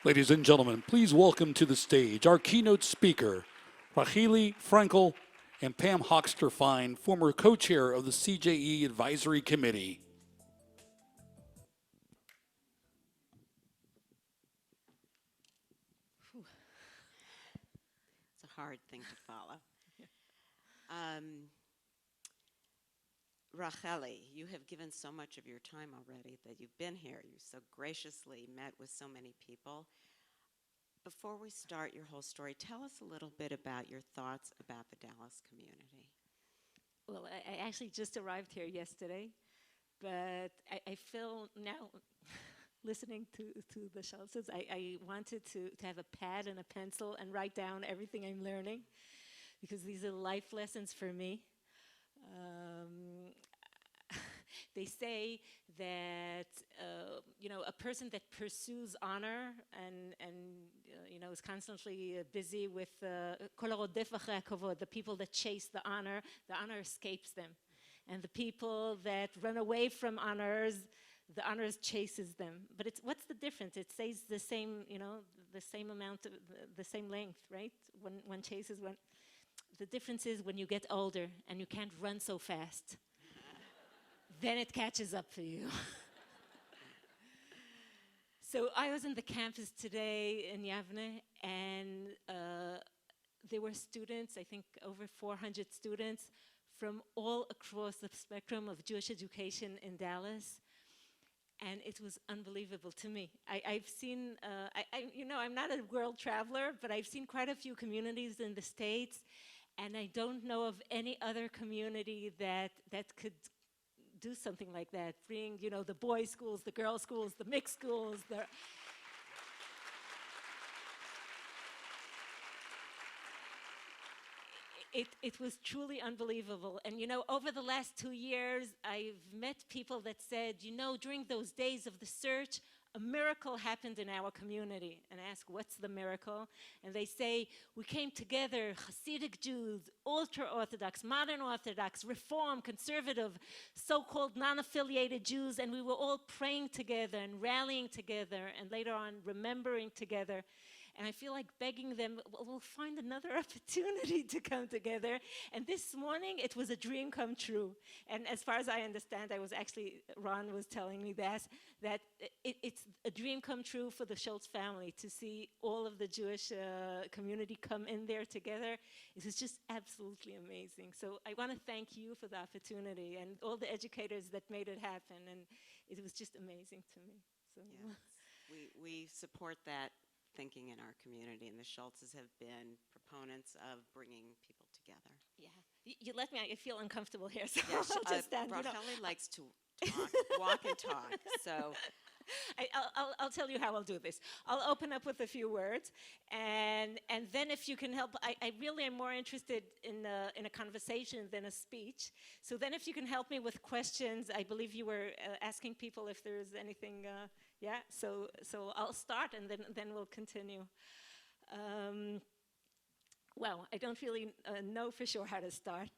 Ladies and gentlemen, please welcome to the stage our keynote speaker, Rachelli Fraenkel and Pam Hochster Fine, former co-chair of the CJE Advisory Committee. It's a hard thing to follow. Rachelli, you have given so much of your time already that you've been here. You so graciously met with so many people. Before we start your whole story, tell us a little bit about your thoughts about the Dallas community. Well, I actually just arrived here yesterday, but I feel now, listening to the Schultzes, I wanted to have a pad and a pencil and write down everything I'm learning, because these are life lessons for me. They say that a person that pursues honor and is constantly busy with the people that chase the honor escapes them, and the people that run away from the honors chases them. But what's the difference? It stays the same, the same amount of the same length, right? One chases one. The difference is when you get older and you can't run so fast. Then it catches up for you. So I was in the campus today in Yavne, and there were students, I think over 400 students, from all across the spectrum of Jewish education in Dallas. And it was unbelievable to me. I've seen, I'm not a world traveler, but I've seen quite a few communities in the States, and I don't know of any other community that could do something like that, bring, the boys' schools, the girls' schools, the mixed schools. It was truly unbelievable. And, over the last 2 years, I've met people that said, during those days of the search, a miracle happened in our community. And I ask, what's the miracle? And they say, we came together, Hasidic Jews, ultra-Orthodox, modern Orthodox, Reform, conservative, so-called non-affiliated Jews, and we were all praying together and rallying together, and later on remembering together. And I feel like begging them, we'll find another opportunity to come together. And this morning, it was a dream come true. And as far as I understand, Ron was telling me that it's a dream come true for the Schultz family to see all of the Jewish community come in there together. It was just absolutely amazing. So I want to thank you for the opportunity and all the educators that made it happen. And it was just amazing to me. So yes. We support that thinking in our community, and the Schultzes have been proponents of bringing people together. Yeah, you let me, I feel uncomfortable here, so Yes, I'll just stand. Rachelli likes to talk, walk and talk, so. I'll tell you how I'll do this. I'll open up with a few words, and then if you can help, I really am more interested in a conversation than a speech. So then if you can help me with questions, I believe you were asking people if there's anything, yeah, so I'll start and then we'll continue. Well, I don't really know for sure how to start.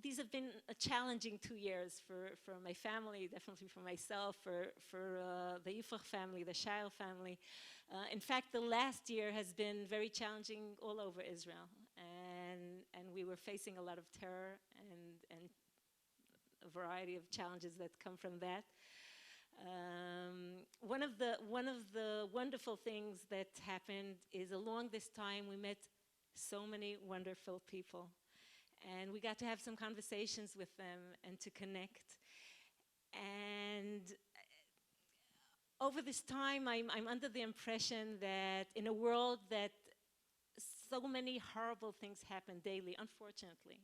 These have been a challenging 2 years for my family, definitely for myself, for the Yifrach family, the Shire family. In fact, the last year has been very challenging all over Israel, and we were facing a lot of terror and a variety of challenges that come from that. One of the wonderful things that happened is along this time we met so many wonderful people. And we got to have some conversations with them and to connect. And over this time, I'm under the impression that in a world that so many horrible things happen daily, unfortunately,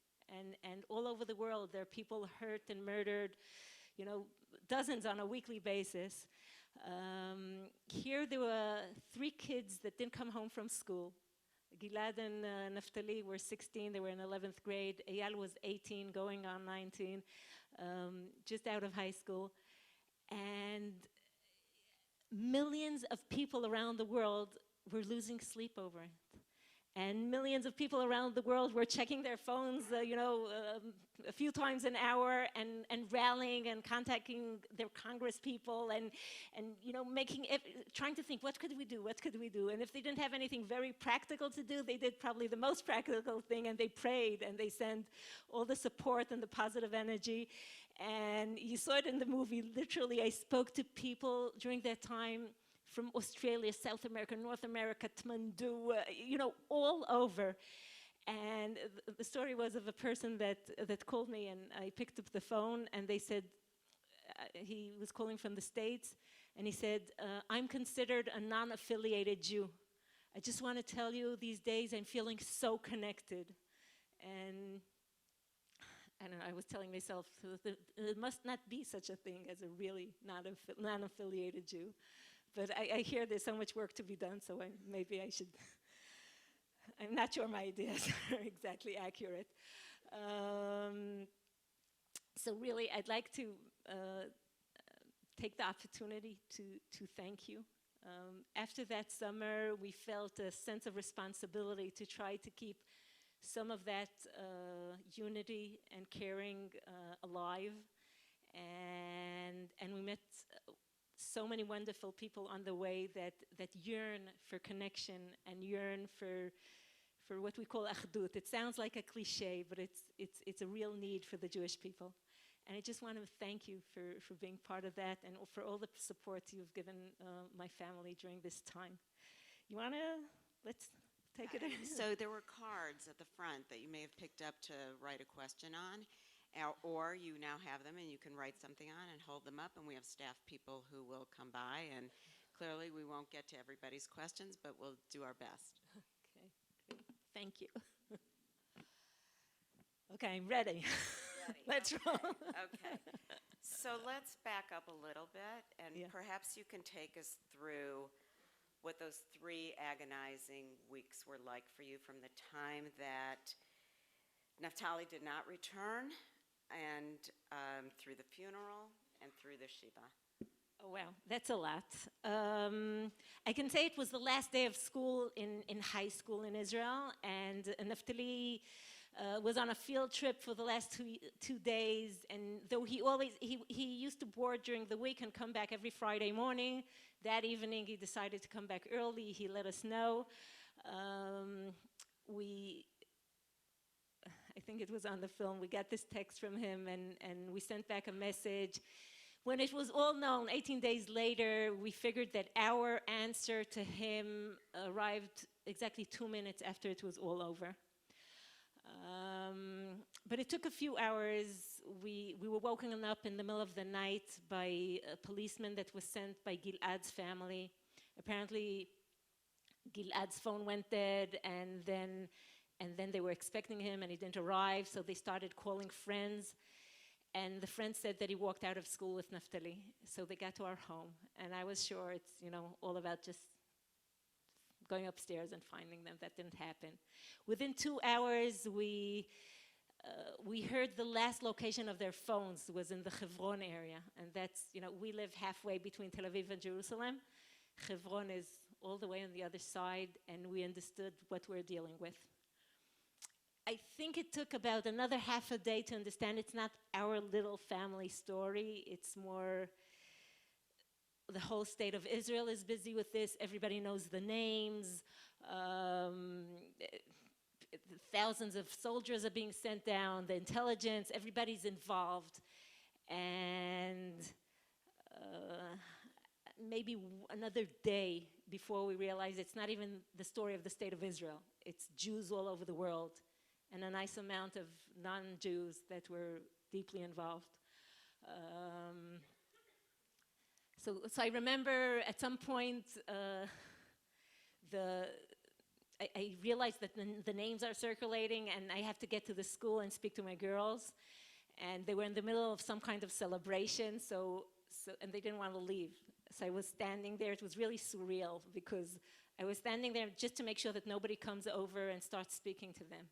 and all over the world there are people hurt and murdered, dozens on a weekly basis. Here there were 3 kids that didn't come home from school. Gilad and Naftali were 16, they were in 11th grade. Eyal was 18, going on 19, just out of high school. And millions of people around the world were losing sleep over it. And millions of people around the world were checking their phones, a few times an hour and rallying and contacting their Congress people and trying to think, what could we do? And if they didn't have anything very practical to do, they did probably the most practical thing, and they prayed and they sent all the support and the positive energy. And you saw it in the movie. Literally, I spoke to people during that time from Australia, South America, North America, Kathmandu, all over. And the story was of a person that called me, and I picked up the phone, and they said, he was calling from the States, and he said, I'm considered a non-affiliated Jew. I just want to tell you, these days I'm feeling so connected. And I don't know, I was telling myself, there must not be such a thing as a really non-affiliated Jew. But I hear there's so much work to be done, so maybe I should. I'm not sure my ideas are exactly accurate. So really, I'd like to take the opportunity to thank you. After that summer, we felt a sense of responsibility to try to keep some of that unity and caring alive. And we met so many wonderful people on the way that yearn for connection and yearn for what we call achdut. It sounds like a cliche, but it's a real need for the Jewish people. And I just want to thank you for being part of that and for all the support you've given my family during this time. You want to, let's take it. So there were cards at the front that you may have picked up to write a question on. Or you now have them and you can write something on and hold them up, and we have staff people who will come by, and clearly we won't get to everybody's questions, but we'll do our best. Okay, great. Thank you. Okay, I'm ready. Let's roll. Okay. So let's back up a little bit, and perhaps you can take us through what those 3 agonizing weeks were like for you from the time that Naphtali did not return and through the funeral and through the Shiva. Oh, wow, that's a lot. I can say it was the last day of school in high school in Israel, and Naphtali was on a field trip for the last 2 days, and though he used to board during the week and come back every Friday morning, that evening he decided to come back early. He let us know. I think it was on the film, we got this text from him, and we sent back a message. When it was all known, 18 days later, we figured that our answer to him arrived exactly 2 minutes after it was all over. But it took a few hours. We were woken up in the middle of the night by a policeman that was sent by Gilad's family. Apparently, Gilad's phone went dead, and then they were expecting him, and he didn't arrive, so they started calling friends. And the friend said that he walked out of school with Naphtali. So they got to our home, and I was sure it's, all about just going upstairs and finding them. That didn't happen. Within 2 hours, we heard the last location of their phones was in the Hebron area, and that's, we live halfway between Tel Aviv and Jerusalem. Hebron is all the way on the other side, and we understood what we're dealing with. I think it took about another half a day to understand it's not our little family story. It's more the whole state of Israel is busy with this. Everybody knows the names. Thousands of soldiers are being sent down, the intelligence, everybody's involved. And maybe another day before we realize it's not even the story of the state of Israel. It's Jews all over the world, and a nice amount of non-Jews that were deeply involved. So I remember at some point I realized that the names are circulating, and I have to get to the school and speak to my girls. And they were in the middle of some kind of celebration, and they didn't want to leave. So I was standing there. It was really surreal because I was standing there just to make sure that nobody comes over and starts speaking to them.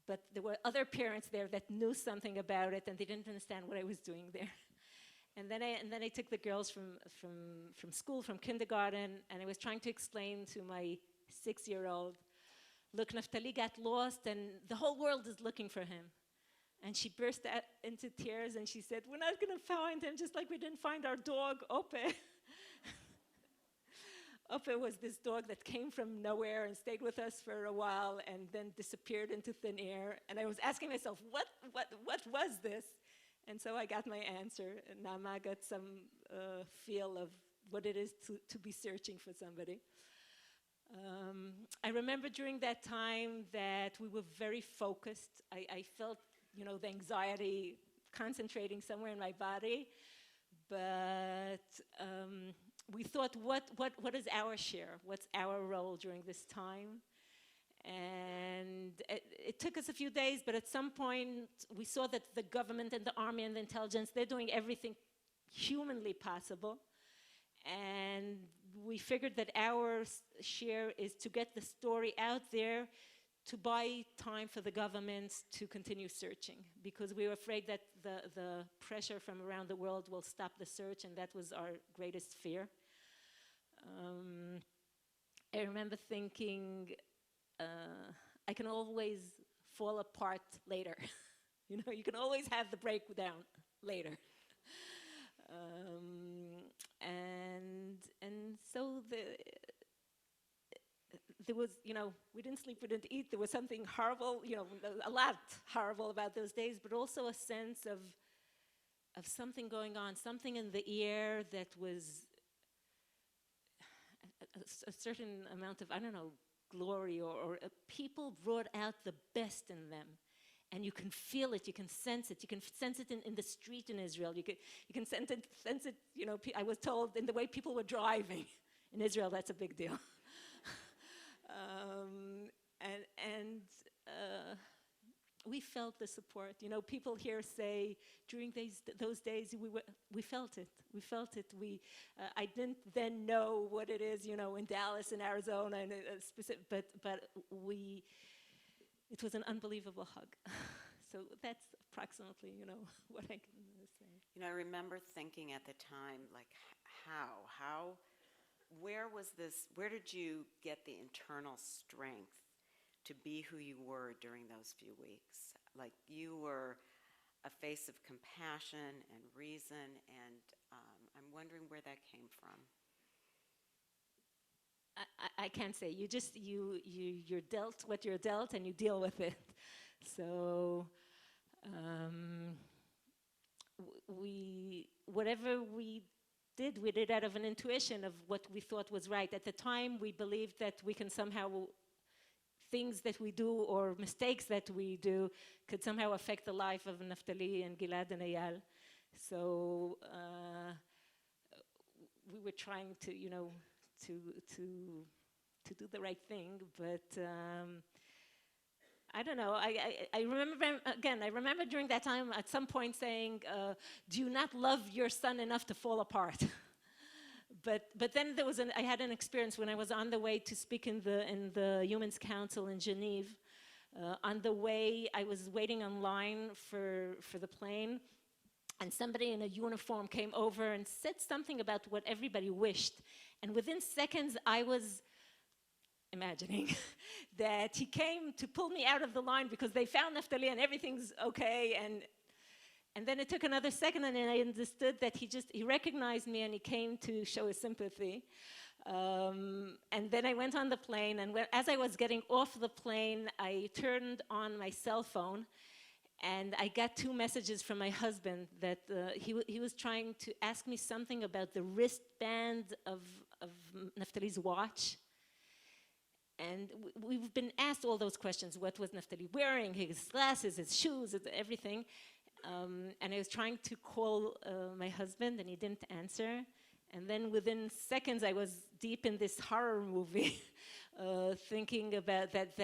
But there were other parents there that knew something about it, and they didn't understand what I was doing there. And then I took the girls from school, from kindergarten, and I was trying to explain to my 6-year-old look, Naftali got lost and the whole world is looking for him. And she burst out into tears and she said, we're not going to find him just like we didn't find our dog, Ope. Ope was this dog that came from nowhere and stayed with us for a while and then disappeared into thin air. And I was asking myself, what was this? And so I got my answer. And Nama got some feel of what it is to be searching for somebody. I remember during that time that we were very focused. I felt, the anxiety concentrating somewhere in my body. But we thought, what is our share? What's our role during this time? And it took us a few days, but at some point we saw that the government and the army and the intelligence, they're doing everything humanly possible. And we figured that our share is to get the story out there, to buy time for the governments to continue searching, because we were afraid that the pressure from around the world will stop the search, and that was our greatest fear. I remember thinking, I can always fall apart later. You can always have the breakdown later. And so there was, we didn't sleep, we didn't eat. There was something horrible, a lot horrible about those days, but also a sense of something going on, something in the air that was a certain amount of, glory, or people brought out the best in them. And you can feel it, you can sense it. You can sense it in the street in Israel. You can sense it, I was told, in the way people were driving. In Israel, that's a big deal. We felt the support. People here say during those days we felt it. We felt it. I didn't then know what it is, in Dallas, in Arizona, and but it was an unbelievable hug. So that's approximately, what I can say. I remember thinking at the time, like, where did you get the internal strength to be who you were during those few weeks? Like, you were a face of compassion and reason, and I'm wondering where that came from. I can't say. You're dealt what you're dealt, and you deal with it. So whatever we did out of an intuition of what we thought was right. At the time, we believed that we can somehow, things that we do or mistakes that we do could somehow affect the life of Naftali and Gilad and Eyal. So we were trying to, to do the right thing, but I don't know. I remember during that time at some point saying, "Do you not love your son enough to fall apart?" But then I had an experience when I was on the way to speak in the Humans Council in Geneva. On the way, I was waiting online for the plane, and somebody in a uniform came over and said something about what everybody wished. And within seconds, I was imagining that he came to pull me out of the line because they found Naftali and everything's okay. And then it took another second, and then I understood that he recognized me and he came to show his sympathy. And then I went on the plane, and as I was getting off the plane, I turned on my cell phone, and I got 2 messages from my husband that he was trying to ask me something about the wristband of Naftali's watch. And we've been asked all those questions. What was Naftali wearing? His glasses, his shoes, everything. And I was trying to call my husband, and he didn't answer. And then within seconds, I was deep in this horror movie, thinking about that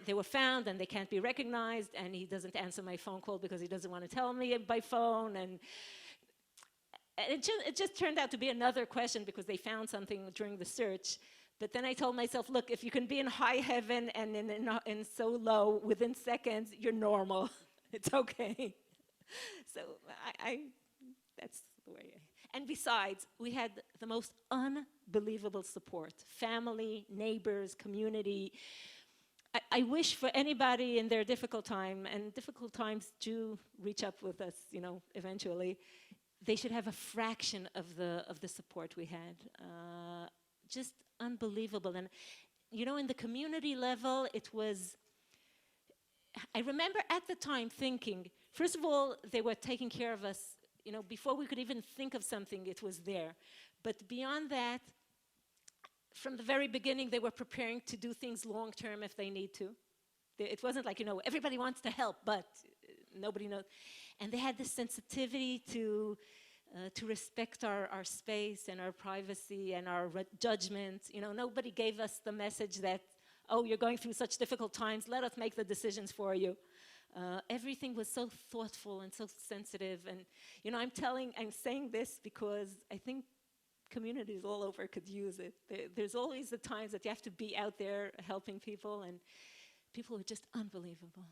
they were found and they can't be recognized, and he doesn't answer my phone call because he doesn't want to tell me by phone. And it just turned out to be another question because they found something during the search. But then I told myself, look, if you can be in high heaven and in so low within seconds, you're normal. It's okay. So that's the way. And besides, we had the most unbelievable support. Family, neighbors, community. I wish for anybody in their difficult time, and difficult times do reach up with us, you know, eventually, they should have a fraction of the support we had. Just unbelievable. And, you know, in the community level, it was, I remember at the time thinking, first of all, they were taking care of us, you know, before we could even think of something, it was there. But beyond that, from the very beginning, they were preparing to do things long term if they need to. It wasn't like, you know, everybody wants to help, but nobody knows. And they had this sensitivity to respect our space and our privacy and our judgment. You know, nobody gave us the message that, oh, you're going through such difficult times, let us make the decisions for you. Everything was so thoughtful and so sensitive. And, you know, I'm saying this because I think communities all over could use it. There's always the times that you have to be out there helping people, and people were just unbelievable.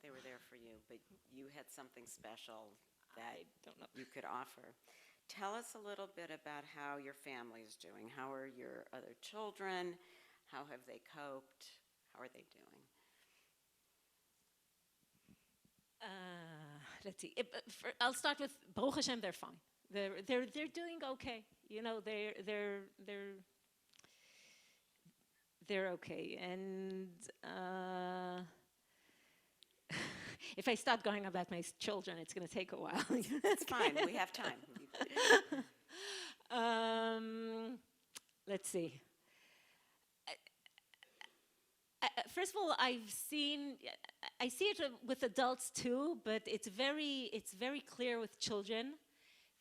They were there for you, but you had something special that you could offer. Tell us a little bit about how your family is doing. How are your other children? How have they coped? How are they doing? Let's see. I'll start with Baruch Hashem. They're fine. They're doing okay. You know, they're okay. And if I start going about my children, it's going to take a while. It's fine. We have time. Let's see. First of all, I see it with adults too, but it's very clear with children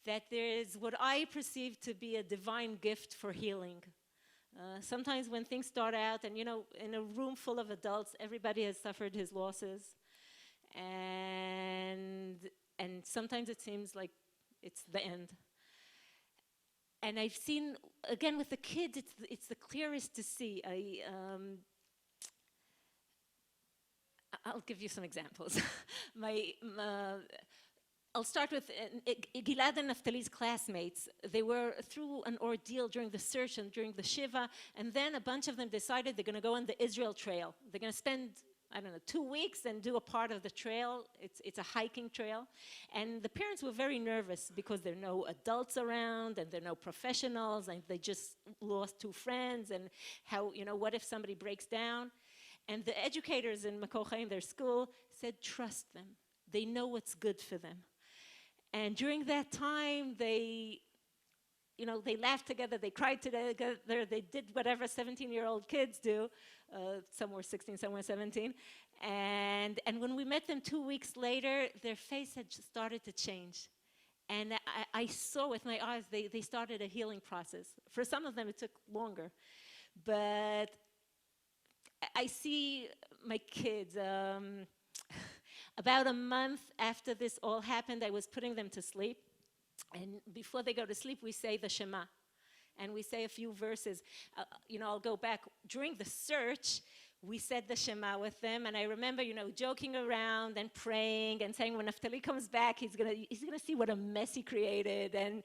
that there is what I perceive to be a divine gift for healing. Sometimes when things start out, and you know, in a room full of adults, everybody has suffered his losses, and sometimes it seems like it's the end. And I've seen, again with the kids, it's the clearest to see. I'll give you some examples. I'll start with Gilad and Naftali's classmates. They were through an ordeal during the search and during the Shiva, and then a bunch of them decided they're going to go on the Israel Trail. They're going to spend, I don't know, 2 weeks and do a part of the trail. It's a hiking trail. And the parents were very nervous because there are no adults around and there are no professionals, and they just lost 2 friends, and how, you know, what if somebody breaks down? And the educators in Makor Chaim, their school, said, trust them. They know what's good for them. And during that time, they laughed together, they cried together, they did whatever 17-year-old kids do. Some were 16, some were 17. And when we met them 2 weeks later, their face had started to change. And I saw with my eyes, they started a healing process. For some of them, it took longer. But I see my kids. About a month after this all happened, I was putting them to sleep. And before they go to sleep, we say the Shema. And we say a few verses. You know, I'll go back. During the search, we said the Shema with them. And I remember, you know, joking around and praying and saying when Naftali comes back, he's gonna see what a mess he created. And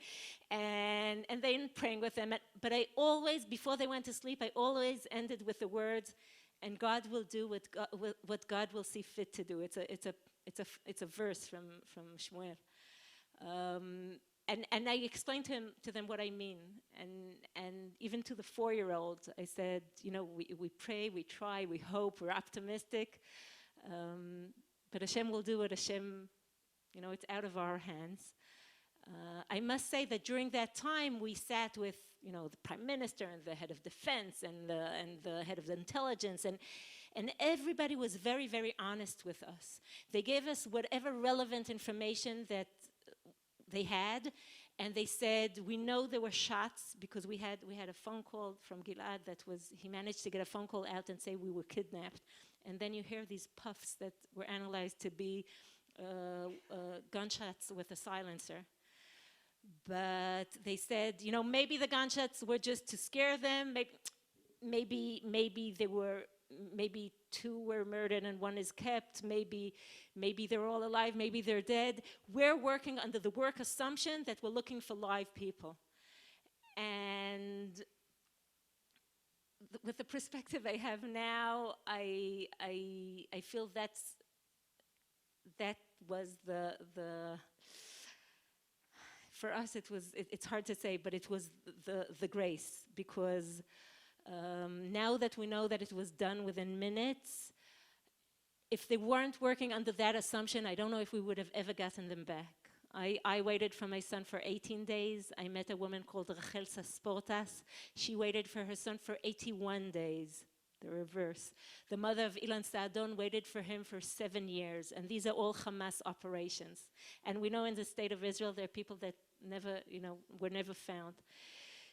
then praying with them. But I always, before they went to sleep, I always ended with the words, and God will do what God will see fit to do. It's a verse from Shmuel, and I explained to them what I mean, and even to the 4-year-old, I said, you know, we pray, we try, we hope, we're optimistic, but Hashem will do what Hashem, you know, it's out of our hands. I must say that during that time we sat with, you know, the prime minister and the head of defense and the head of the intelligence, and everybody was very, very honest with us. They gave us whatever relevant information that they had, and they said, we know there were shots because we had a phone call from Gilad he managed to get a phone call out and say we were kidnapped, and then you hear these puffs that were analyzed to be gunshots with a silencer. But they said, you know, maybe the gunshots were just to scare them. Maybe 2 were murdered and 1 is kept. Maybe they're all alive. Maybe they're dead. We're working under the work assumption that we're looking for live people. And with the perspective I have now, I feel that was the for us it's hard to say, but it was the grace, because now that we know that it was done within minutes, if they weren't working under that assumption, I don't know if we would have ever gotten them back. I waited for my son for 18 days. I met a woman called Rachellis Story. She waited for her son for 81 days, the reverse. The mother of Ilan Saadon waited for him for 7 years, and these are all Hamas operations. And we know in the state of Israel there are people that were never found.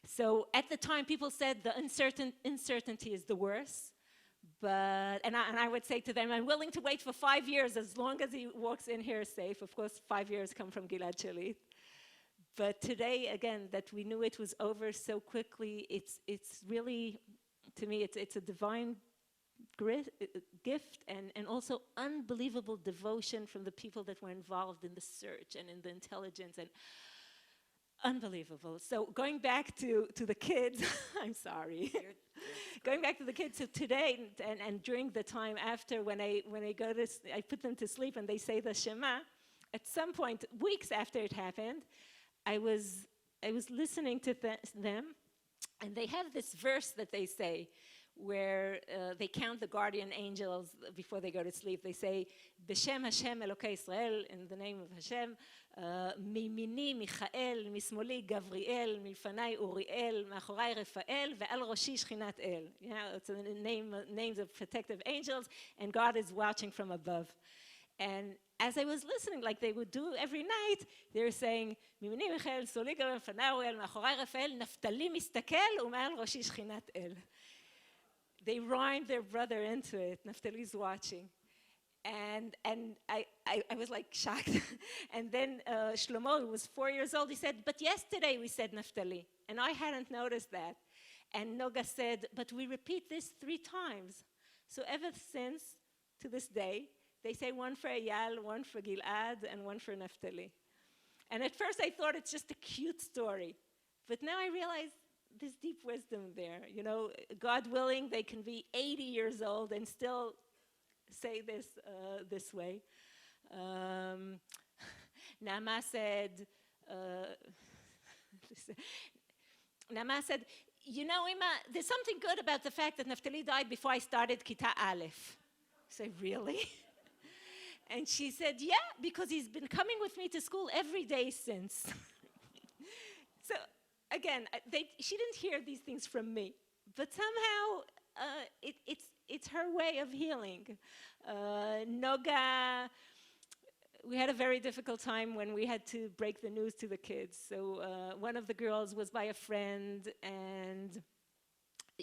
So at the time, people said the uncertainty is the worst. But I would say to them, I'm willing to wait for 5 years as long as he walks in here safe. Of course, 5 years come from Gilad Shalit. But today, again, that we knew it was over so quickly, it's really, to me, it's a divine gift and also unbelievable devotion from the people that were involved in the search and in the intelligence, and unbelievable. So going back to the kids, I'm sorry. Going back to the kids, so today and during the time after, when I put them to sleep and they say the Shema, at some point, weeks after it happened, I was listening to them, and they have this verse that they say, where they count the guardian angels before they go to sleep. They say, B'Shem Hashem Elokei Israel, in the name of Hashem, Mimini Michael, Mismoli Gavriel, Milfanai Uriel, Machorai Rafael, Ve'al Roshi Shchinat El. You know, it's the names of protective angels, and God is watching from above. And as I was listening, like they would do every night, they were saying, Mimini Michael, Mismoli Gavriel, Milfanai Uriel, Machorai Rafael, Naftali Mistakel, U'Ma'al Roshi Shchinat El. They rhymed their brother into it. Naftali's watching. And I was like shocked. And then Shlomo, who was 4 years old, he said, but yesterday we said Naftali. And I hadn't noticed that. And Noga said, but we repeat this 3 times. So ever since, to this day, they say one for Eyal, one for Gilad, and one for Naftali. And at first I thought it's just a cute story. But now I realize there's deep wisdom there. You know, God willing, they can be 80 years old and still say this way. Nama said, you know, Ima, there's something good about the fact that Naftali died before I started Kita Aleph. I said, really? And she said, yeah, because he's been coming with me to school every day since. So, again, she didn't hear these things from me, but somehow it's her way of healing. Noga, we had a very difficult time when we had to break the news to the kids. So one of the girls was by a friend, and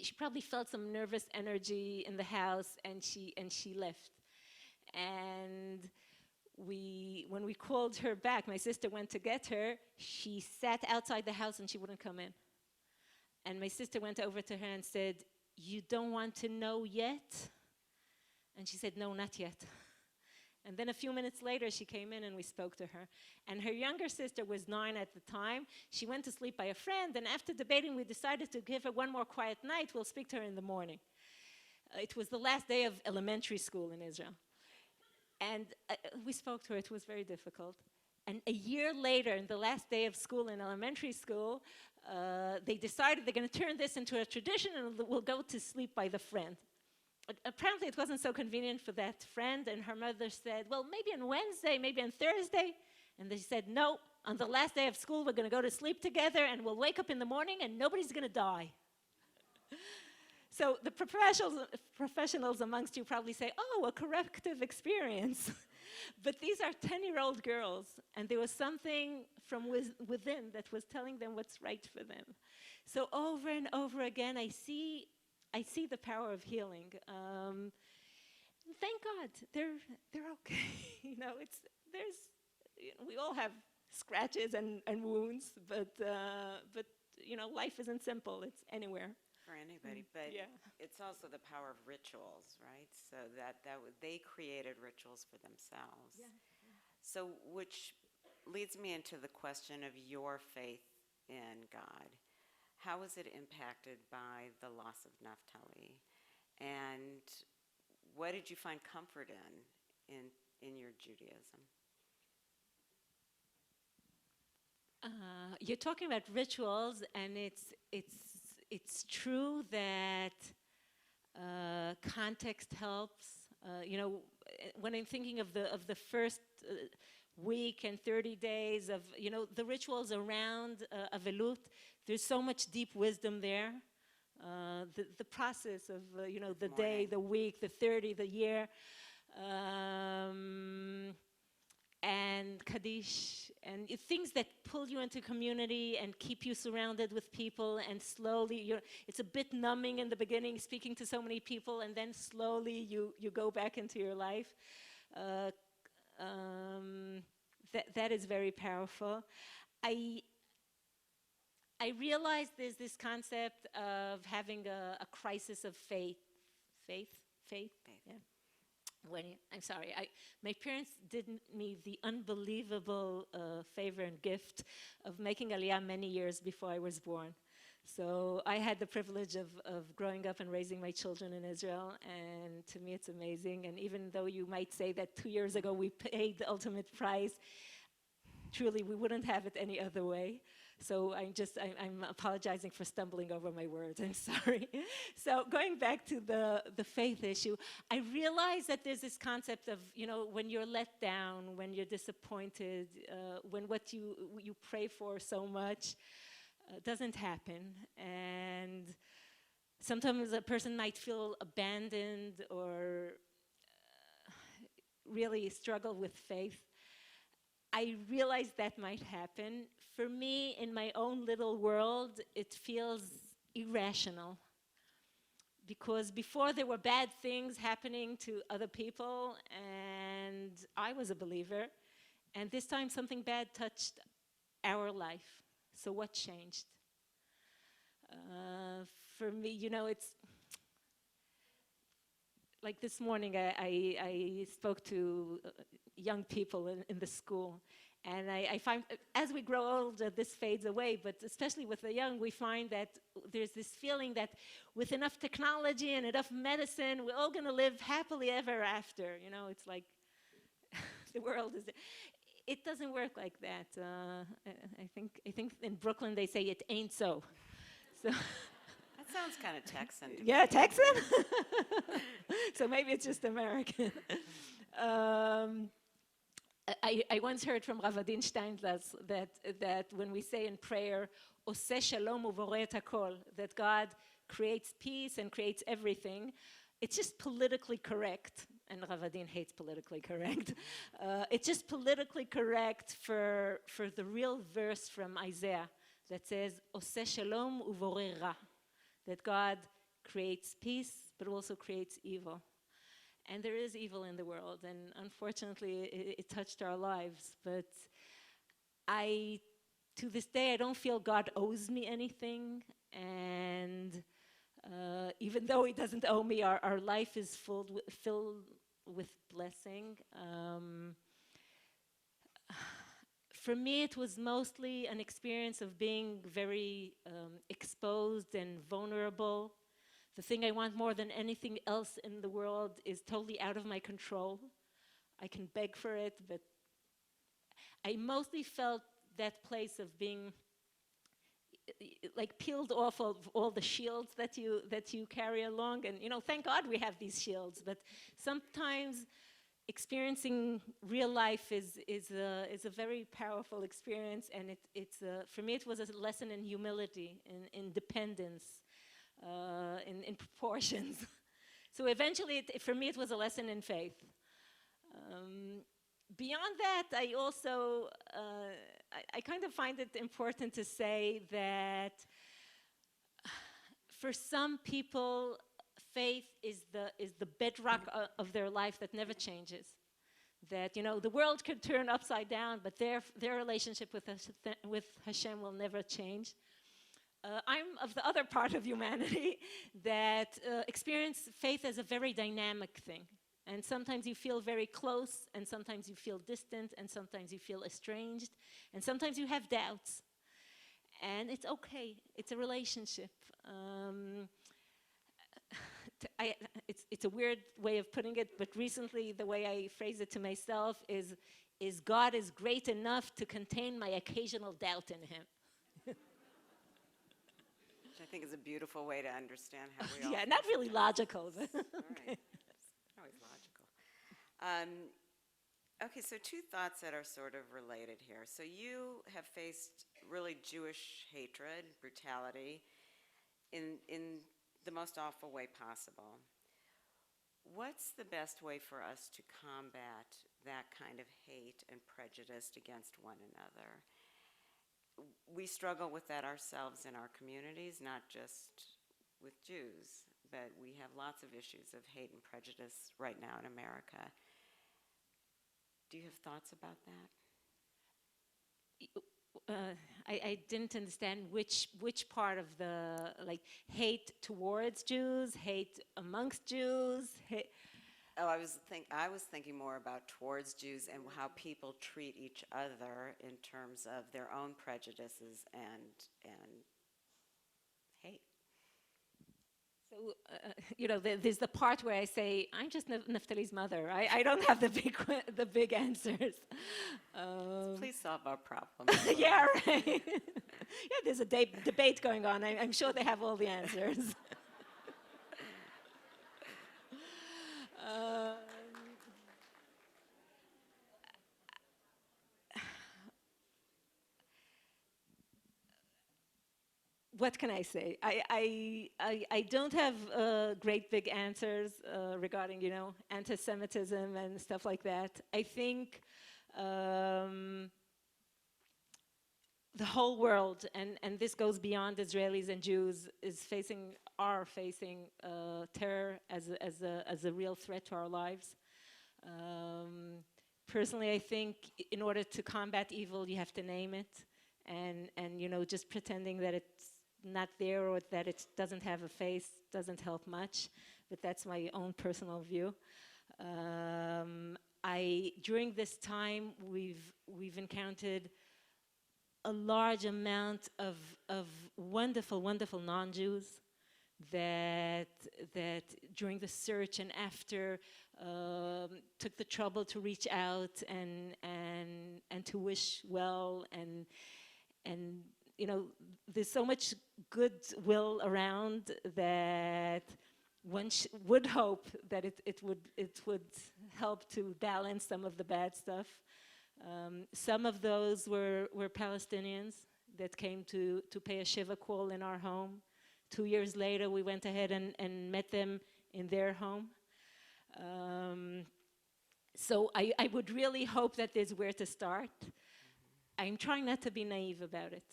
she probably felt some nervous energy in the house, and she left. And when we called her back, my sister went to get her, she sat outside the house and she wouldn't come in. And my sister went over to her and said, you don't want to know yet? And she said, no, not yet. And then a few minutes later, she came in and we spoke to her. And her younger sister was 9 at the time. She went to sleep by a friend, and after debating, we decided to give her one more quiet night. We'll speak to her in the morning. It was the last day of elementary school in Israel. And we spoke to her. It was very difficult. And a year later, in the last day of school in elementary school, they decided they're going to turn this into a tradition, and we'll go to sleep by the friend. Apparently, it wasn't so convenient for that friend, and her mother said, well, maybe on Wednesday, maybe on Thursday. And they said, no, on the last day of school, we're going to go to sleep together, and we'll wake up in the morning, and nobody's going to die. So the professionals amongst you probably say, oh, a corrective experience. But these are 10-year-old girls, and there was something from within that was telling them what's right for them. So over and over again, I see the power of healing. Thank God, they're okay. You know, we all have scratches and wounds, but you know, life isn't simple. It's anywhere. For anybody, but yeah. It's also the power of rituals, right? So they created rituals for themselves. Yeah. So which leads me into the question of your faith in God. how was it impacted by the loss of Naphtali? And what did you find comfort in your Judaism? You're talking about rituals, and it's true that context helps. When I'm thinking of the first week and 30 days of the rituals around Avelut, there's so much deep wisdom there. The process of the day, the week, the 30, the year, and Kaddish, and things that pull you into community and keep you surrounded with people, and slowly it's a bit numbing in the beginning, speaking to so many people, and then slowly you go back into your life. That is very powerful. I realized there's this concept of having a crisis of faith. Faith. Yeah. My parents did me the unbelievable favor and gift of making Aliyah many years before I was born. So I had the privilege of growing up and raising my children in Israel, and to me it's amazing. And even though you might say that 2 years ago we paid the ultimate price, truly we wouldn't have it any other way. So I'm apologizing for stumbling over my words, I'm sorry. So going back to the faith issue, I realize that there's this concept of, when you're let down, when you're disappointed, when what you pray for so much doesn't happen. And sometimes a person might feel abandoned or really struggle with faith. I realize that might happen. For me, in my own little world, it feels irrational. Because before there were bad things happening to other people, and I was a believer, and this time something bad touched our life. So what changed? For me, it's like this morning I spoke to young people in the school, and I find as we grow older this fades away, but especially with the young we find that there's this feeling that with enough technology and enough medicine we're all going to live happily ever after. It's like the world is... It doesn't work like that. I think in Brooklyn they say it ain't so. That sounds kind of Texan to me. Yeah, Texan? So maybe it's just American. I once heard from Rav Adin Steinglatz that when we say in prayer, Oseh shalom uvoreh et hakol, that God creates peace and creates everything, it's just politically correct. And Rav Adin hates politically correct. It's just politically correct for the real verse from Isaiah that says, Oseh shalom uvoreh ra, that God creates peace, but also creates evil. And there is evil in the world, and unfortunately it touched our lives. But to this day, I don't feel God owes me anything, and even though he doesn't owe me, our life is filled with blessing. For me, it was mostly an experience of being very exposed and vulnerable. The thing I want more than anything else in the world is totally out of my control. I can beg for it, but I mostly felt that place of being like peeled off of all the shields that you carry along. And thank God we have these shields, but sometimes experiencing real life is a very powerful experience, and for me it was a lesson in humility, in dependence, in proportions. So eventually, for me, it was a lesson in faith. Beyond that, I also I kind of find it important to say that for some people, faith is the bedrock of their life that never changes. That the world could turn upside down, but their relationship with Hashem will never change. I'm of the other part of humanity that experience faith as a very dynamic thing. And sometimes you feel very close, and sometimes you feel distant, and sometimes you feel estranged, and sometimes you have doubts. and it's okay. It's a relationship. It's a weird way of putting it, but recently the way I phrase it to myself is God is great enough to contain my occasional doubt in him. Which I think is a beautiful way to understand how we all Yeah, feel not really sometimes. logical. But All right. It's always logical. Okay, so two thoughts that are sort of related here. So you have faced really Jewish hatred, brutality, in the most awful way possible. What's the best way for us to combat that kind of hate and prejudice against one another? We struggle with that ourselves in our communities, not just with Jews, but we have lots of issues of hate and prejudice right now in America. Do you have thoughts about that? I didn't understand which part of the, like, hate towards Jews, hate amongst Jews. Oh, I was thinking more about towards Jews and how people treat each other in terms of their own prejudices and hate. So, there's the part where I say, I'm just Naftali's mother. I don't have the big answers. Please solve our problem. Yeah, right. Yeah, there's a debate going on. I'm sure they have all the answers. What can I say? I don't have great big answers regarding, anti-Semitism and stuff like that. I think the whole world, and this goes beyond Israelis and Jews, are facing terror as a real threat to our lives. Personally, I think in order to combat evil, you have to name it, and just pretending that it's not there or that it doesn't have a face doesn't help much. But that's my own personal view. During this time, we've encountered a large amount of wonderful, wonderful non-Jews that during the search and after took the trouble to reach out and to wish well, and there's so much goodwill around that one would hope that it would help to balance some of the bad stuff. Some of those were Palestinians that came to pay a shiva call in our home. 2 years later, we went ahead and met them in their home. So I would really hope that there's where to start. I'm trying not to be naive about it.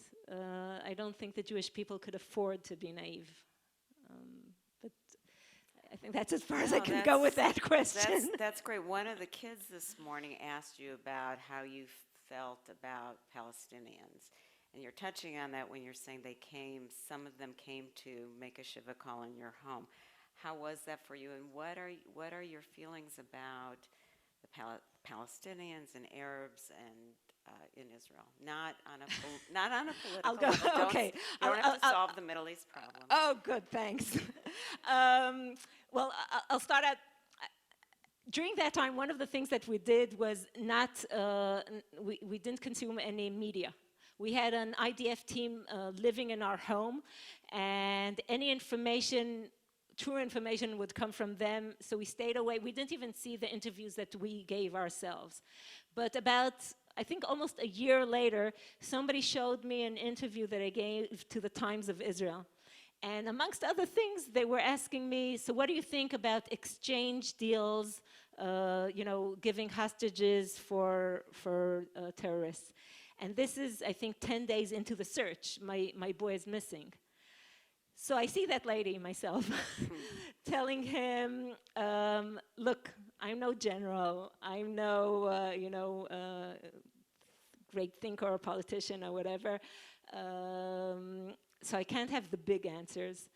I don't think the Jewish people could afford to be naive. But I think that's as far as I can go with that question. That's great. One of the kids this morning asked you about how you felt about Palestinians. And you're touching on that when you're saying some of them came to make a shiva call in your home. How was that for you, and what are your feelings about the Palestinians and Arabs and in Israel? Not on a political I'll go. level. Okay. You don't have to solve the Middle East problem. Oh, good. Thanks. Well, I'll start out. During that time, one of the things that we did was we didn't consume any media. We had an IDF team living in our home, and any true information would come from them, so we stayed away. We didn't even see the interviews that we gave ourselves. But about, I think almost a year later, somebody showed me an interview that I gave to the Times of Israel. And amongst other things, they were asking me, so what do you think about exchange deals, giving hostages for terrorists? And this is, I think, 10 days into the search. My boy is missing. So I see that lady myself telling him, look, I'm no general. I'm no, great thinker or politician or whatever. So I can't have the big answers.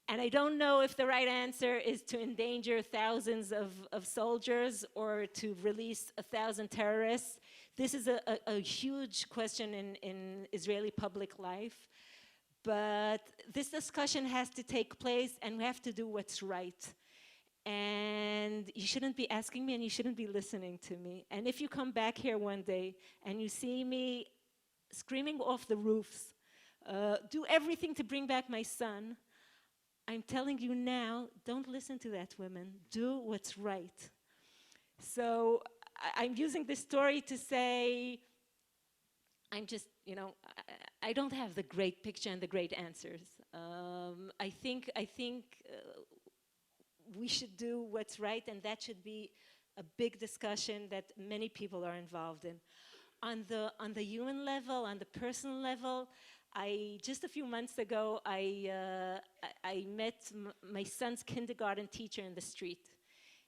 And I don't know if the right answer is to endanger thousands of soldiers or to release 1,000 terrorists. This is a huge question in Israeli public life, but this discussion has to take place and we have to do what's right. And you shouldn't be asking me and you shouldn't be listening to me. And if you come back here one day and you see me screaming off the roofs, do everything to bring back my son, I'm telling you now, don't listen to that, women. Do what's right. So I'm using this story to say, I'm just, I don't have the great picture and the great answers. I think we should do what's right, and that should be a big discussion that many people are involved in. On the human level, on the personal level, just a few months ago, I met my son's kindergarten teacher in the street.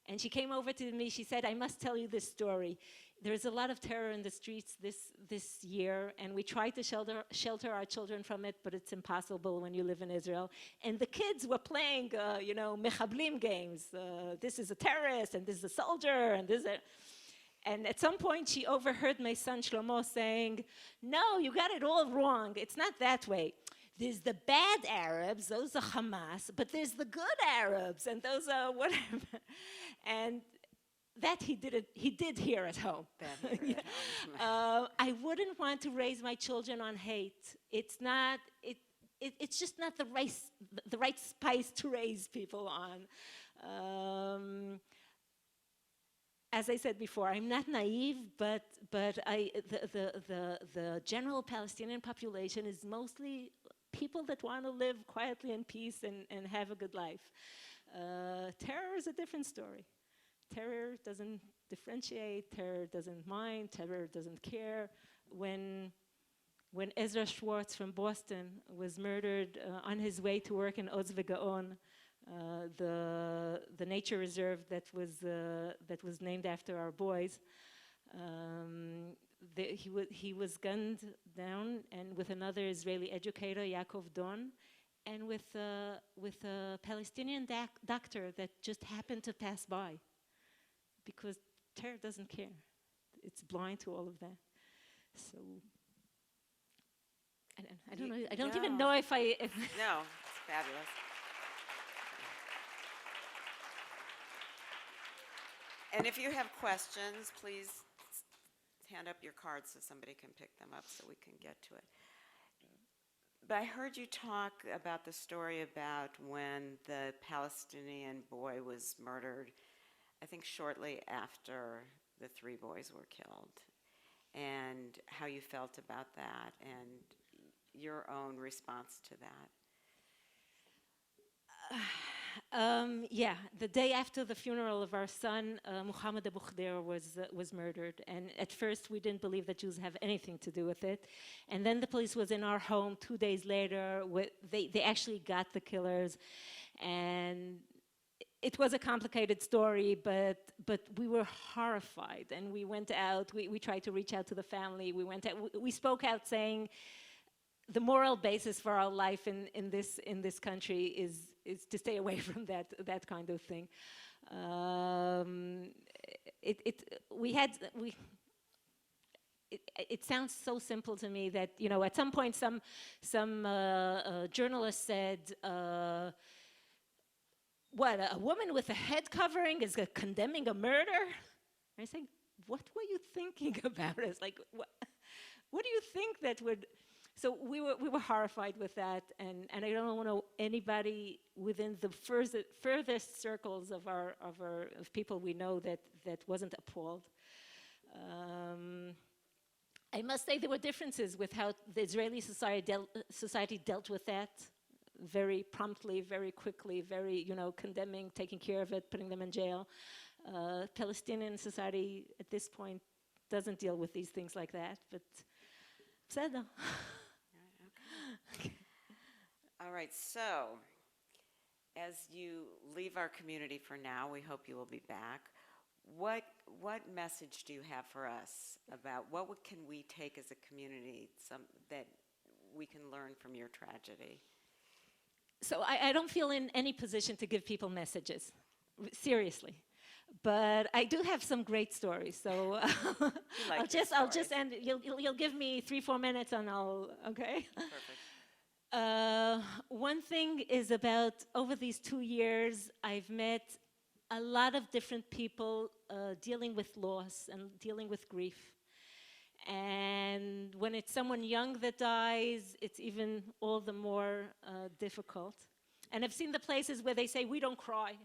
And she came over to me, she said, I must tell you this story. There's a lot of terror in the streets this year, and we try to shelter our children from it, but it's impossible when you live in Israel. And the kids were playing, mechablim games. This is a terrorist, and this is a soldier, and this is And at some point, she overheard my son Shlomo saying, no, you got it all wrong. It's not that way. There's the bad Arabs, those are Hamas, but there's the good Arabs, and those are whatever. And that he did here at home. I wouldn't want to raise my children on hate. It's just not the right spice to raise people on. As I said before, I'm not naive, but the general Palestinian population is mostly people that want to live quietly in peace and have a good life. Terror is a different story. Terror doesn't differentiate, terror doesn't mind, terror doesn't care. When Ezra Schwartz from Boston was murdered on his way to work in Oz Vegaon, the nature reserve that was named after our boys, he was gunned down, and with another Israeli educator, Yaakov Don, and with a Palestinian doctor that just happened to pass by, because terror doesn't care. It's blind to all of that. So I don't know. I don't even know if I. No, it's fabulous. And if you have questions, please hand up your cards so somebody can pick them up so we can get to it. But I heard you talk about the story about when the Palestinian boy was murdered, I think shortly after the 3 boys were killed, and how you felt about that and your own response to that. Yeah, the day after the funeral of our son, Muhammad Abu Khdeir was murdered. And at first, we didn't believe that Jews have anything to do with it. And then the police was in our home 2 days later. They actually got the killers. And it was a complicated story, but we were horrified. And we went out. We tried to reach out to the family. We spoke out saying, the moral basis for our life in this country is to stay away from that kind of thing. It sounds so simple to me that at some point some journalist said, "What, a woman with a head covering is condemning a murder?" I say, "What were you thinking about us? Like, what do you think that would?" So we were horrified with that, and I don't know anybody within the furthest circles of people we know that wasn't appalled. I must say there were differences with how the Israeli society dealt with that, very promptly, very quickly, very condemning, taking care of it, putting them in jail. Palestinian society at this point doesn't deal with these things like that, but בסדר. All right, so as you leave our community for now, we hope you will be back. What message do you have for us about what can we take as a community that we can learn from your tragedy? So I don't feel in any position to give people messages, seriously. But I do have some great stories, so like I'll just end. You'll give me 3-4 minutes, and I'll okay. Perfect. One thing is about over these 2 years, I've met a lot of different people dealing with loss and dealing with grief. And when it's someone young that dies, it's even all the more difficult. And I've seen the places where they say, we don't cry.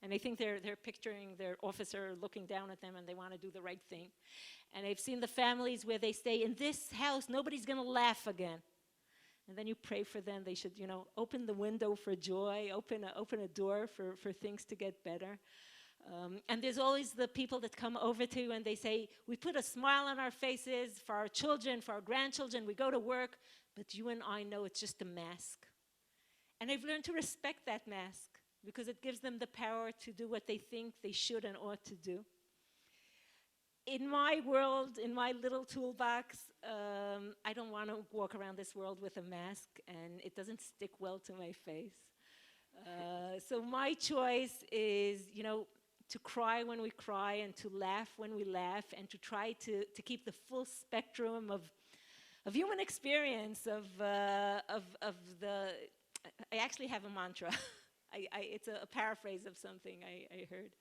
And they think they're picturing their officer looking down at them and they want to do the right thing. And I've seen the families where they say, in this house, nobody's going to laugh again. And then you pray for them. They should, open the window for joy, open a door for things to get better. And there's always the people that come over to you and they say, we put a smile on our faces for our children, for our grandchildren. We go to work, but you and I know it's just a mask. And I've learned to respect that mask because it gives them the power to do what they think they should and ought to do. In my world, in my little toolbox, I don't want to walk around this world with a mask, and it doesn't stick well to my face. So my choice is, to cry when we cry and to laugh when we laugh and to try to keep the full spectrum of human experience, of the... I actually have a mantra. It's a paraphrase of something I heard.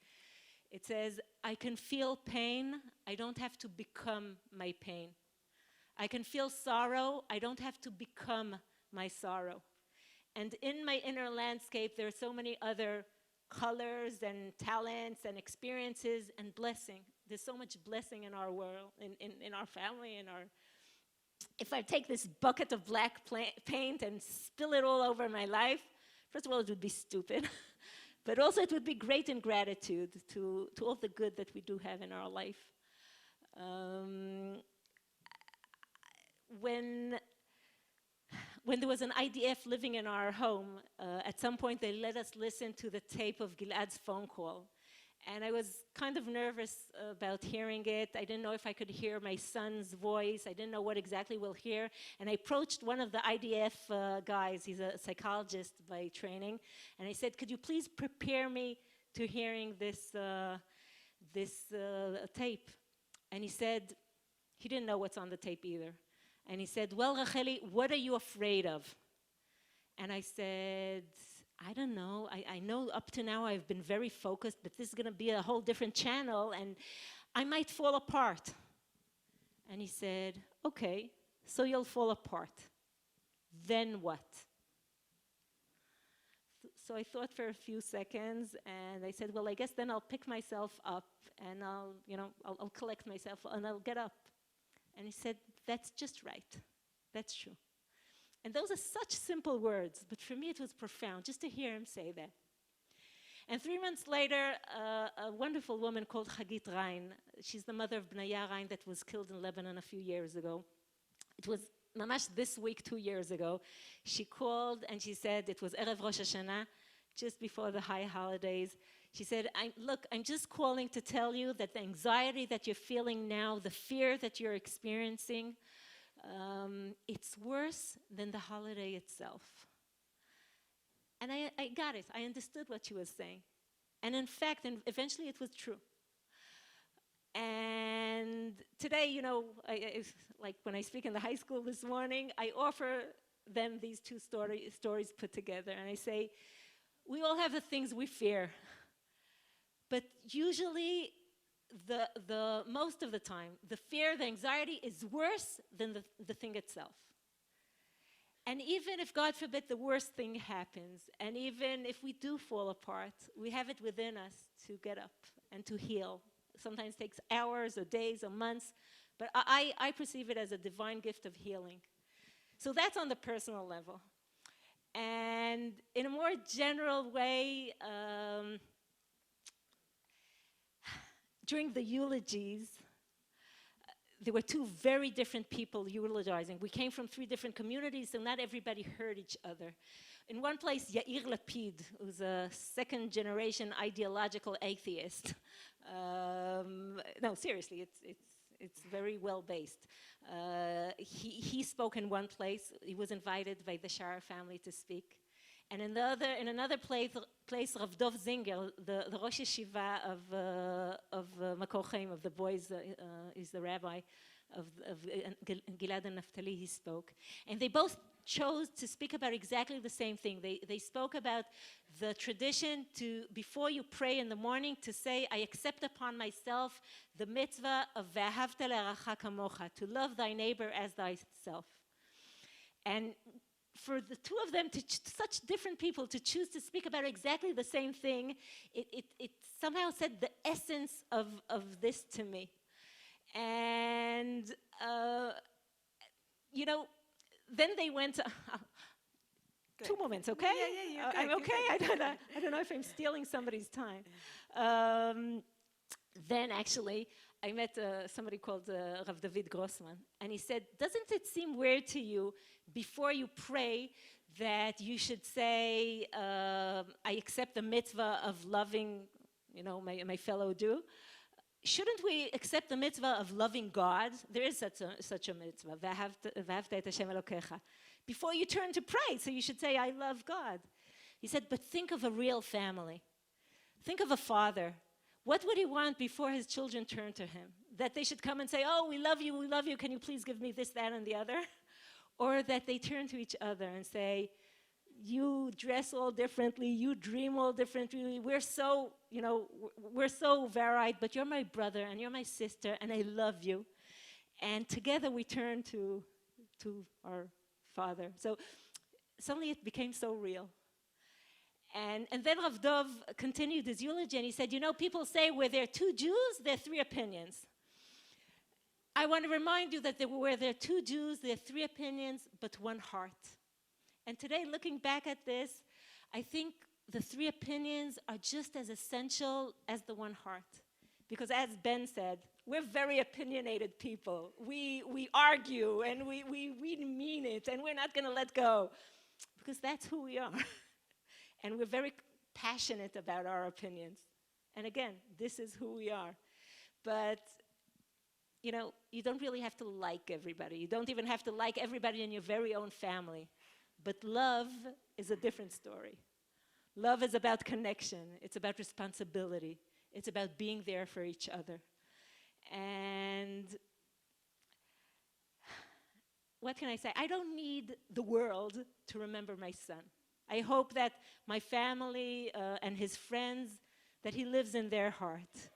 It says, I can feel pain, I don't have to become my pain. I can feel sorrow, I don't have to become my sorrow. And in my inner landscape, there are so many other colors and talents and experiences and blessing. There's so much blessing in our world, in our family, in our... If I take this bucket of black paint and spill it all over my life, first of all, it would be stupid. But also it would be great in gratitude to all the good that we do have in our life. When there was an IDF living in our home, at some point they let us listen to the tape of Gilad's phone call. And I was kind of nervous about hearing it. I didn't know if I could hear my son's voice. I didn't know what exactly we'll hear. And I approached one of the IDF guys. He's a psychologist by training. And I said, could you please prepare me to hearing this tape? And he said, he didn't know what's on the tape either. And he said, well, Rachelli, what are you afraid of? And I said, I don't know. I know up to now I've been very focused, but this is going to be a whole different channel, and I might fall apart. And he said, okay, so you'll fall apart. Then what? So I thought for a few seconds, and I said, well, I guess then I'll pick myself up, and I'll collect myself, and I'll get up. And he said, that's just right. That's true. And those are such simple words, but for me it was profound just to hear him say that. And 3 months later, a wonderful woman called Hagit Rein, she's the mother of Bnaya Rein that was killed in Lebanon a few years ago. It was mamash this week, 2 years ago. She called and she said, it was Erev Rosh Hashanah, just before the high holidays. She said, look, I'm just calling to tell you that the anxiety that you're feeling now, the fear that you're experiencing, it's worse than the holiday itself. And I got it. I understood what she was saying. And in fact, eventually it was true. And today, like when I speak in the high school this morning, I offer them these two stories put together. And I say, we all have the things we fear. But usually, the most of the time, the fear, the anxiety is worse than the thing itself. And even if, God forbid, the worst thing happens, and even if we do fall apart, we have it within us to get up and to heal. Sometimes it takes hours or days or months, but I perceive it as a divine gift of healing. So that's on the personal level. And in a more general way, during the eulogies, there were two very different people eulogizing. We came from 3 different communities, so not everybody heard each other. In one place, Yair Lapid, who's a second-generation ideological atheist. No, seriously, it's very well-based. He spoke in one place. He was invited by the Shara family to speak. And in another place, Rav Dov Zinger, the Rosh Yeshiva of Makor Chaim, of the boys, is the rabbi of Gilad and Naphtali, he spoke. And they both chose to speak about exactly the same thing. They spoke about the tradition to, before you pray in the morning, to say, I accept upon myself the mitzvah of Ve'ahavta le'arecha kamocha, to love thy neighbor as thyself. And for the two of them, such different people, to choose to speak about exactly the same thing, it somehow said the essence of this to me. And, you know, then they went, two moments, okay? Yeah, you're good. I'm okay? I don't know if I'm stealing somebody's time. Then actually, I met somebody called Rav David Grossman, and he said, doesn't it seem weird to you, before you pray, that you should say, I accept the mitzvah of loving, you know, my fellow Jew? Shouldn't we accept the mitzvah of loving God? There is such a mitzvah, V'ahavta et Hashem Elokecha. Before you turn to pray, so you should say, I love God. He said, but think of a real family. Think of a father. What would he want before his children turn to him? That they should come and say, oh, we love you, can you please give me this, that, and the other? Or that they turn to each other and say, you dress all differently, you dream all differently, we're so, you know, we're so varied, but you're my brother and you're my sister and I love you. And together we turn to our Father. So suddenly it became so real. And then Rav Dov continued his eulogy and he said, you know, people say where there are two Jews, there are three opinions. I want to remind you that where there are two Jews, there are three opinions, but one heart. And today, looking back at this, I think the three opinions are just as essential as the one heart. Because as Ben said, we're very opinionated people. We argue and we mean it and we're not going to let go. Because that's who we are. And we're very passionate about our opinions. And again, this is who we are. But, you know, you don't really have to like everybody. You don't even have to like everybody in your very own family. But love is a different story. Love is about connection. It's about responsibility. It's about being there for each other. And what can I say? I don't need the world to remember my son. I hope that my family and his friends, that he lives in their heart.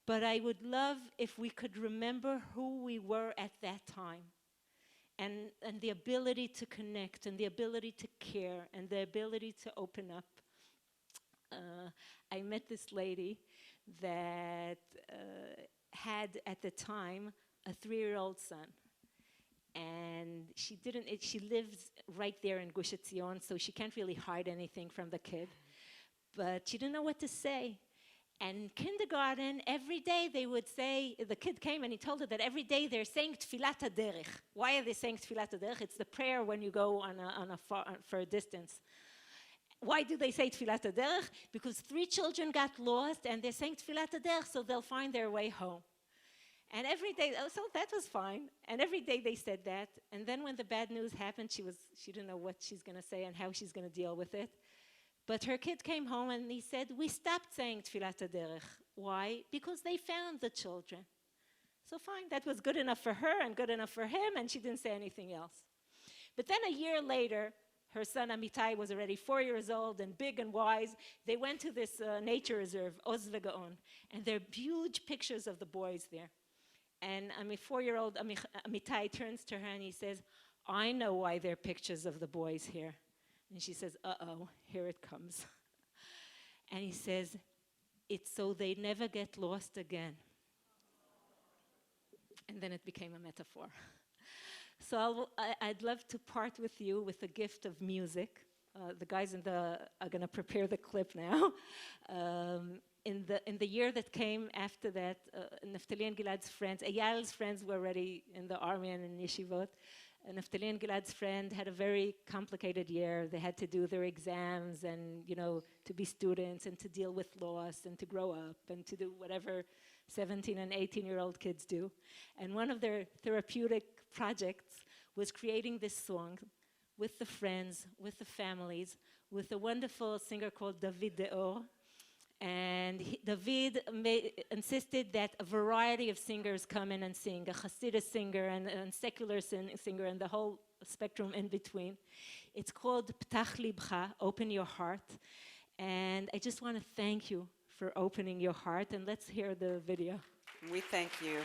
But I would love if we could remember who we were at that time. And the ability to connect, and the ability to care, and the ability to open up. I met this lady that had, at the time, a 3-year-old son. And she lives right there in Gush Etzion, so she can't really hide anything from the kid. But she didn't know what to say. And kindergarten, every day they would say, the kid came and he told her that every day they're saying Tfilat HaDerech. Why are they saying Tfilat HaDerech? It's the prayer when you go for a distance. Why do they say Tfilat HaDerech? Because 3 children got lost and they're saying Tfilat HaDerech so they'll find their way home. And every day, so that was fine. And every day they said that. And then when the bad news happened, she didn't know what she's going to say and how she's going to deal with it. But her kid came home and he said, we stopped saying Tfilat HaDerech. Why? Because they found the children. So fine, that was good enough for her and good enough for him, and she didn't say anything else. But then a year later, her son Amitai was already 4 years old and big and wise. They went to this nature reserve, Oz Vegaon, and there are huge pictures of the boys there. And 4-year-old Amitai turns to her and he says, I know why there are pictures of the boys here. And she says, uh-oh, here it comes. And he says, it's so they never get lost again. And then it became a metaphor. So I'd love to part with you with a gift of music. The guys are going to prepare the clip now. In the year that came after that, Naphtali and Gilad's friends, Eyal's friends were already in the army and in yeshivot. Naphtali and Gilad's friend had a very complicated year. They had to do their exams and, you know, to be students and to deal with loss and to grow up and to do whatever 17 and 18-year-old kids do. And one of their therapeutic projects was creating this song, with the friends, with the families, with a wonderful singer called David Deor. And David insisted that a variety of singers come in and sing, a Hasidic singer and secular singer and the whole spectrum in between. It's called Ptach Libcha, Open Your Heart. And I just want to thank you for opening your heart, and let's hear the video. We thank you.